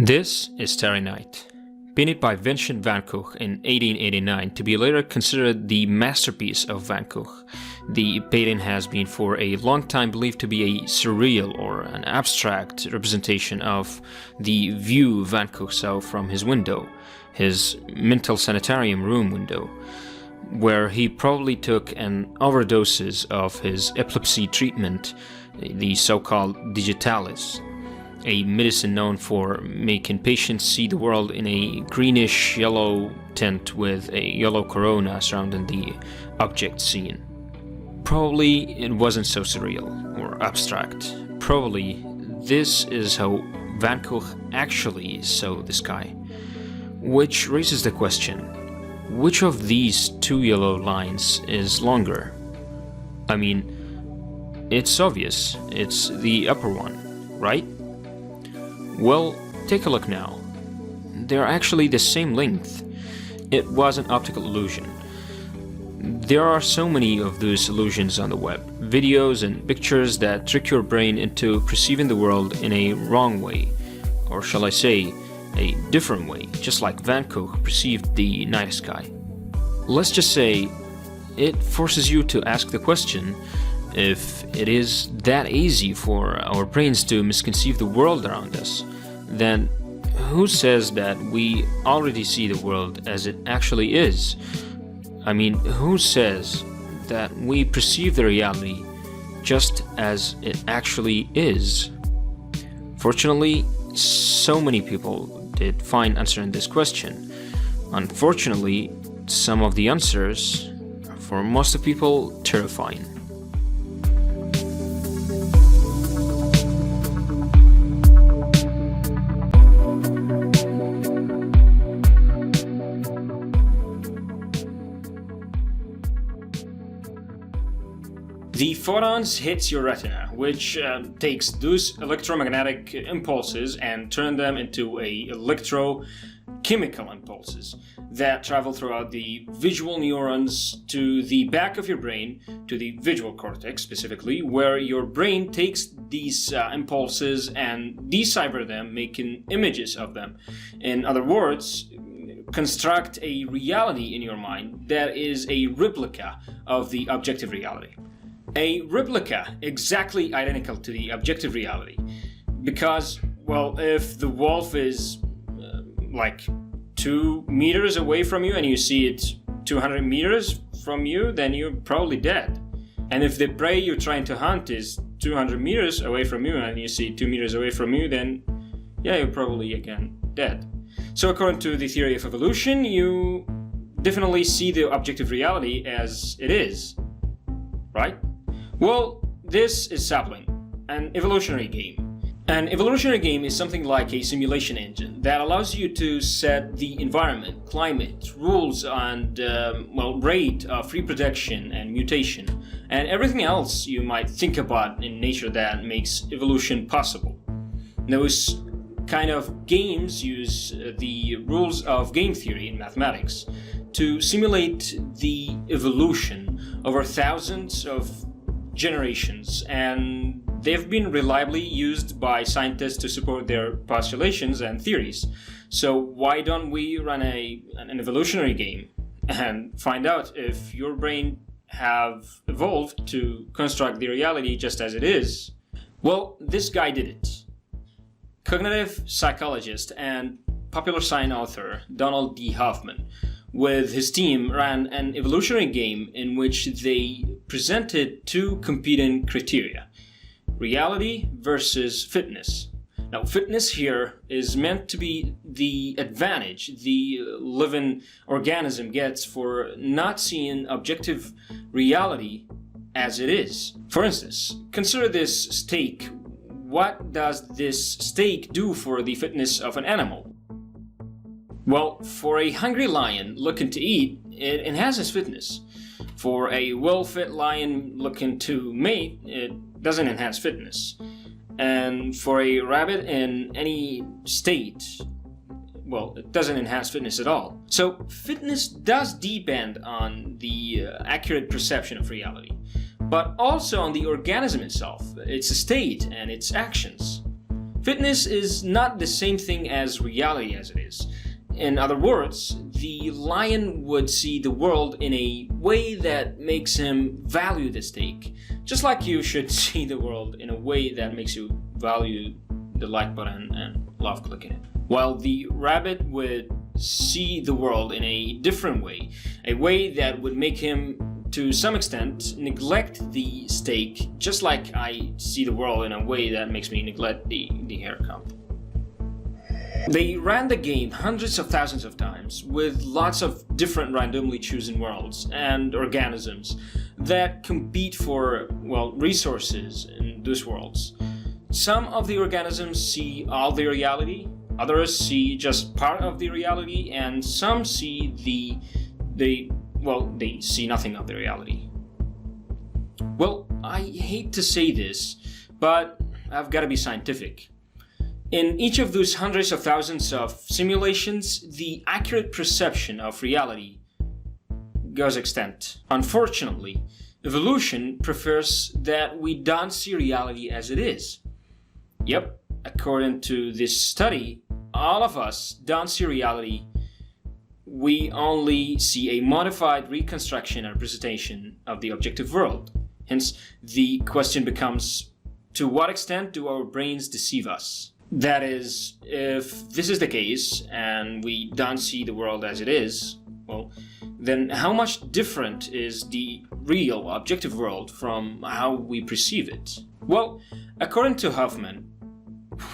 This is Starry Night, painted by Vincent van Gogh in 1889 to be later considered the masterpiece of Van Gogh. The painting has been for a long time believed to be a surreal or an abstract representation of the view Van Gogh saw from his window, his mental sanitarium room window, where he probably took an overdoses of his epilepsy treatment, the so-called digitalis, a medicine known for making patients see the world in a greenish yellow tint with a yellow corona surrounding the object seen. Probably it wasn't so surreal or abstract. Probably this is how Van Gogh actually saw the sky. Which raises the question, which of these two yellow lines is longer? I mean, it's obvious, it's the upper one, right? Well, take a look now. They're actually the same length. It was an optical illusion. There are so many of those illusions on the web, videos and pictures that trick your brain into perceiving the world in a wrong way, or shall I say, a different way, just like Van Gogh perceived the night sky. Let's just say it forces you to ask the question, if it is that easy for our brains to misconceive the world around us, then who says that we already see the world as it actually is? I mean, who says that we perceive the reality just as it actually is? Fortunately, so many people did find answering this question. Unfortunately, some of the answers are for most of people terrifying. The photons hits your retina, which takes those electromagnetic impulses and turn them into electrochemical impulses that travel throughout the visual neurons to the back of your brain, to the visual cortex specifically, where your brain takes these impulses and decipher them, making images of them. In other words, construct a reality in your mind that is a replica of the objective reality. A replica exactly identical to the objective reality, because, well, if the wolf is like 2 meters away from you and you see it 200 meters from you, then you're probably dead. And if the prey you're trying to hunt is 200 meters away from you and you see 2 meters away from you, then yeah, you're probably again dead. So according to the theory of evolution, you definitely see the objective reality as it is, right? Well, this is Sapling, an evolutionary game. An evolutionary game is something like a simulation engine that allows you to set the environment, climate, rules, and rate of reproduction and mutation, and everything else you might think about in nature that makes evolution possible. Those kind of games use the rules of game theory in mathematics to simulate the evolution over thousands of generations, and they've been reliably used by scientists to support their postulations and theories. So why don't we run an evolutionary game and find out if your brain have evolved to construct the reality just as it is? Well, this guy did it. Cognitive psychologist and popular science author Donald D. Hoffman, with his team, ran an evolutionary game in which they presented two competing criteria: reality versus fitness. Now, fitness here is meant to be the advantage the living organism gets for not seeing objective reality as it is. For instance, consider this steak. What does this steak do for the fitness of an animal? Well, for a hungry lion looking to eat, it enhances fitness. For a well-fit lion looking to mate, it doesn't enhance fitness. And for a rabbit in any state, well, it doesn't enhance fitness at all. So fitness does depend on the accurate perception of reality, but also on the organism itself, its state and its actions. Fitness is not the same thing as reality as it is. In other words, the lion would see the world in a way that makes him value the steak, just like you should see the world in a way that makes you value the like button and love clicking it. While the rabbit would see the world in a different way, a way that would make him, to some extent, neglect the steak, just like I see the world in a way that makes me neglect the hair comb. They ran the game hundreds of thousands of times with lots of different randomly chosen worlds and organisms that compete for, well, resources in those worlds. Some of the organisms see all the reality, others see just part of the reality, and some see they see nothing of the reality. Well, I hate to say this, but I've got to be scientific. In each of those hundreds of thousands of simulations, the accurate perception of reality goes extinct. Unfortunately, evolution prefers that we don't see reality as it is. Yep, according to this study, all of us don't see reality. We only see a modified reconstruction and representation of the objective world. Hence, the question becomes, to what extent do our brains deceive us? That is, if this is the case and we don't see the world as it is, well, then how much different is the real objective world from how we perceive it? Well, according to Hoffman,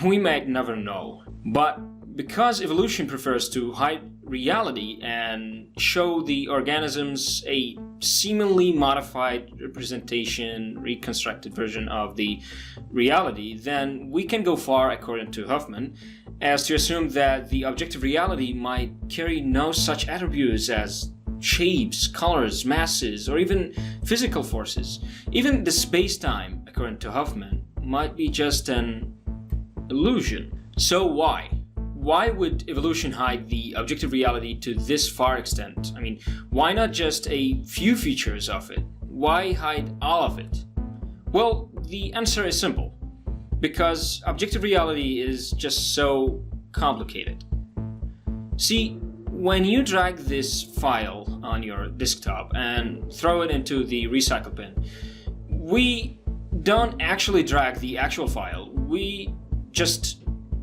we might never know, but because evolution prefers to hide reality and show the organisms a seemingly modified representation, reconstructed version of the reality, then we can go far, according to Hoffman, as to assume that the objective reality might carry no such attributes as shapes, colors, masses, or even physical forces. Even the space-time, according to Hoffman, might be just an illusion. So why? Why would evolution hide the objective reality to this far extent? I mean, why not just a few features of it? Why hide all of it? Well, the answer is simple. Because objective reality is just so complicated. See, when you drag this file on your desktop and throw it into the recycle bin, we don't actually drag the actual file. We just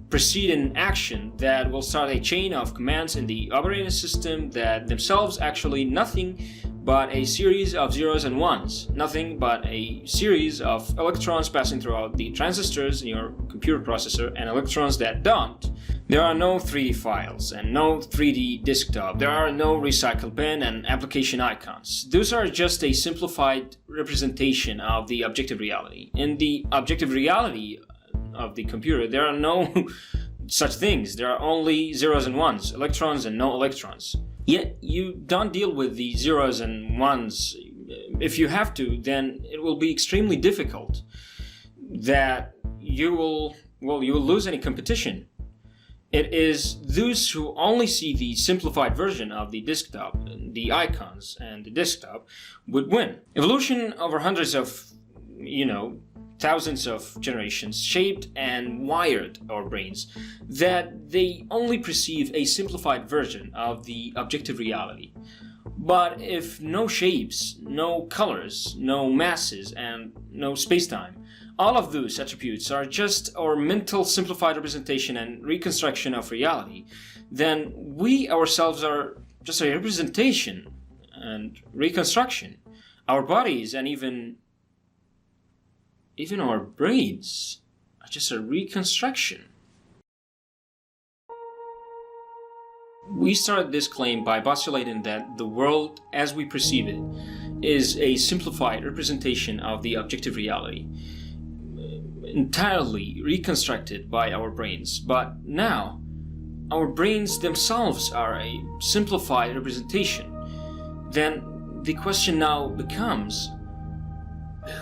proceed in action that will start a chain of commands in the operating system that themselves actually nothing but a series of zeros and ones, nothing but a series of electrons passing throughout the transistors in your computer processor and electrons that don't. There are no 3D files and no 3D desktop. There are no recycle bin and application icons. Those are just a simplified representation of the objective reality. In the objective reality of the computer, there are no such things. There are only zeros and ones, electrons and no electrons. Yet you don't deal with the zeros and ones. If you have to, then it will be extremely difficult. That you will lose any competition. It is those who only see the simplified version of the desktop, the icons and the desktop, would win. Evolution over hundreds of, thousands of generations shaped and wired our brains that they only perceive a simplified version of the objective reality. But if no shapes, no colors, no masses, and no space-time, all of those attributes are just our mental simplified representation and reconstruction of reality, then we ourselves are just a representation and reconstruction. Our bodies and even our brains are just a reconstruction. We started this claim by postulating that the world as we perceive it is a simplified representation of the objective reality, entirely reconstructed by our brains. But now, our brains themselves are a simplified representation. Then the question now becomes,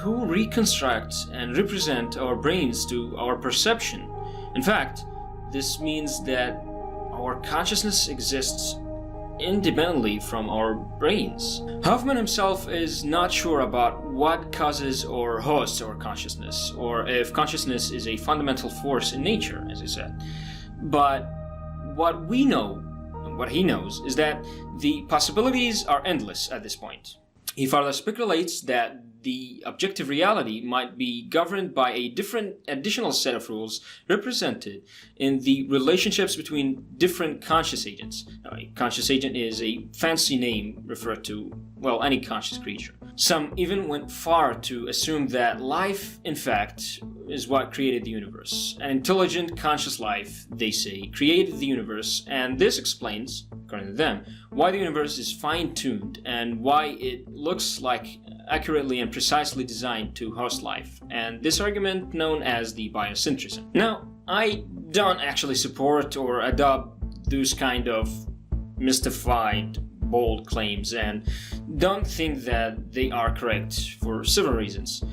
who reconstructs and represent our brains to our perception? In fact, this means that our consciousness exists independently from our brains. Hoffman himself is not sure about what causes or hosts our consciousness, or if consciousness is a fundamental force in nature, as he said. But what we know, and what he knows, is that the possibilities are endless at this point. He further speculates that the objective reality might be governed by a different additional set of rules represented in the relationships between different conscious agents. Now, a conscious agent is a fancy name referred to, well, any conscious creature. Some even went far to assume that life, in fact, is what created the universe. An intelligent, conscious life, they say, created the universe, and this explains, according to them, why the universe is fine-tuned and why it looks like accurately and precisely designed to host life, and this argument known as the biocentrism. Now, I don't actually support or adopt those kind of mystified, bold claims, and don't think that they are correct for several reasons.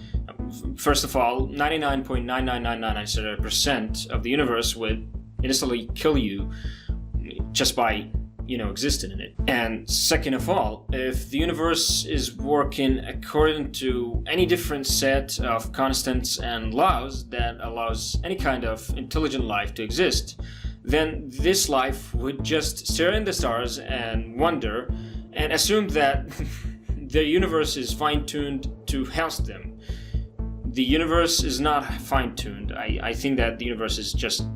First of all, 99.99999% of the universe would instantly kill you just by existing in it. And second of all, if the universe is working according to any different set of constants and laws that allows any kind of intelligent life to exist, then this life would just stare in the stars and wonder and assume that the universe is fine-tuned to house them. The universe is not fine-tuned. I think that the universe is just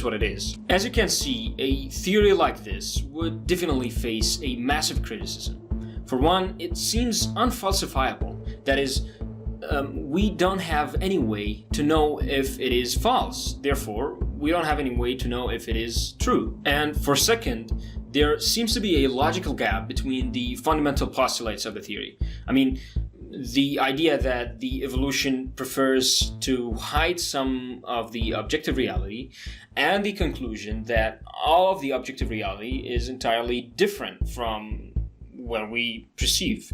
what it is. As you can see, a theory like this would definitely face a massive criticism. For one, it seems unfalsifiable. That is, we don't have any way to know if it is false. Therefore, we don't have any way to know if it is true. And for second, there seems to be a logical gap between the fundamental postulates of the theory. I mean, the idea that the evolution prefers to hide some of the objective reality, and the conclusion that all of the objective reality is entirely different from what we perceive,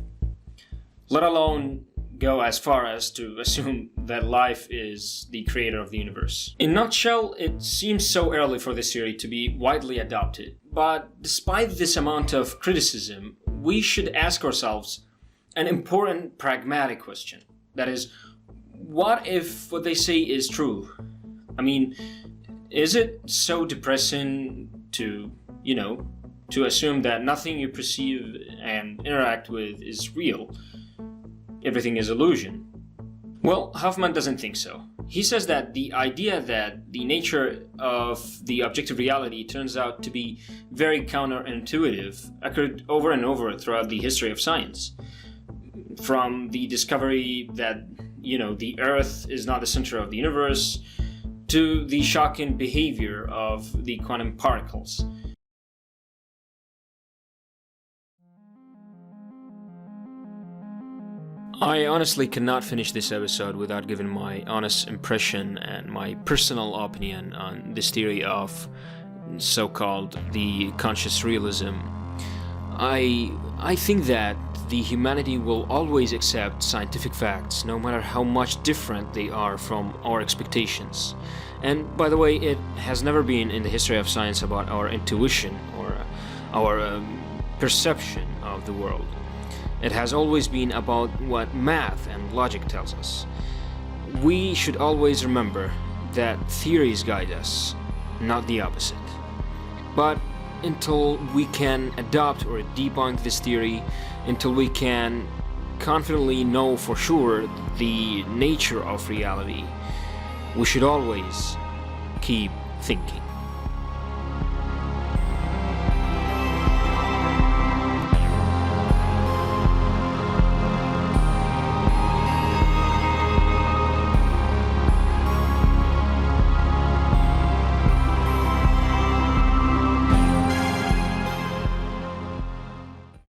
let alone go as far as to assume that life is the creator of the universe. In a nutshell, it seems so early for this theory to be widely adopted, but despite this amount of criticism, we should ask ourselves an important pragmatic question. That is, what if what they say is true? I mean, is it so depressing to assume that nothing you perceive and interact with is real? Everything is illusion. Well, Hoffman doesn't think so. He says that the idea that the nature of the objective reality turns out to be very counterintuitive occurred over and over throughout the history of science. From the discovery that, the Earth is not the center of the universe, to the shocking behavior of the quantum particles. I honestly cannot finish this episode without giving my honest impression and my personal opinion on this theory of so-called the conscious realism. I think that the humanity will always accept scientific facts, no matter how much different they are from our expectations. And by the way, it has never been in the history of science about our intuition or our perception of the world. It has always been about what math and logic tells us. We should always remember that theories guide us, not the opposite. But until we can adopt or debunk this theory, until we can confidently know for sure the nature of reality, we should always keep thinking.